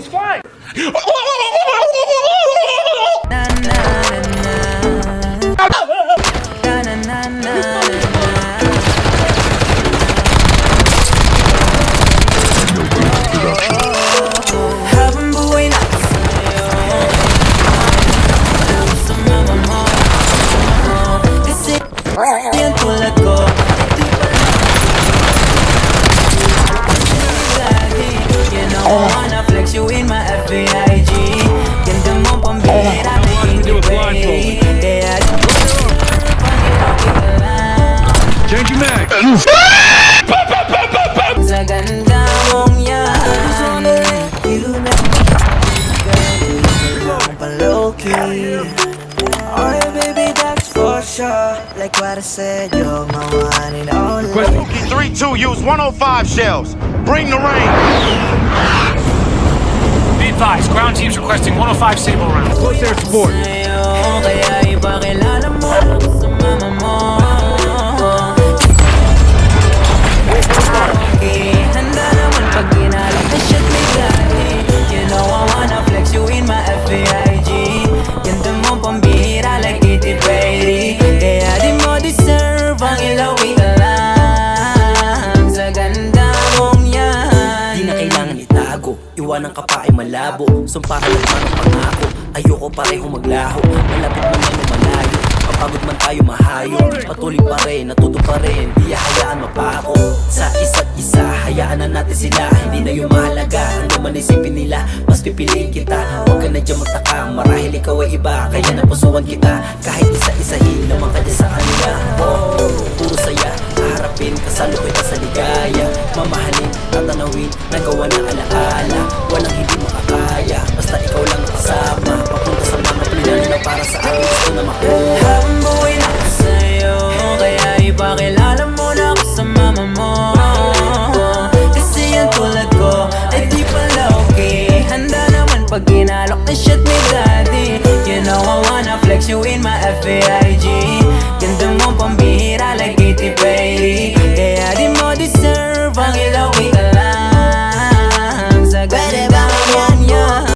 he's flying. Change your mag. Sa ganda mong yan, low-key. Oh yeah, baby, that's for sure. Like what I said, you're my one and only. 3-2, use 105 shells. Bring the rain. Be advised, ground teams requesting 105 Sable rounds. Close air support. Kaya ipakilala mo sa mama mo. Handa naman pag ginalak na shit may gani. You know I wanna flex you in my FBIG. Ganda mo pambihira like Itty Brady. Kaya di mo deserve ang ilawi ka lang. Sa ganda mong yan, Di na kailangan itago, iwanan ka pa ay malabo. Sumpahan lang man ang pangako, ayoko parehong maglaho. Malapit man yan o malayo, kapagod man tayo mahayo. Patuloy pa rin, natuto pa rin, di hayaan mapako. Sa isa't isa, hayaan na natin sila. Hindi na yung mahalaga, ano man isipin nila. Mas pipiliin kita, huwag ka na dyan magtaka. Marahil ikaw ay iba, kaya napusuan kita. Kahit isa-isahin naman ka dyan sa kanila. Oh, puro saya, haharapin, kasalupin ka sa ligaya. Mamahalin, tatanawin, nagawa ng alaala. Walang hindi makakaya, basta ikaw lang kasama. Papunta sa mga pinan na para sa akin gusto na makuha. habang buhay na ako sa'yo, kaya ipakilala mo na ako sa mama mo. Kasi yan tulad ko ay di pala okay. Handa naman pag ginalok na shit ni daddy. You know I wanna flex you in my FBIG.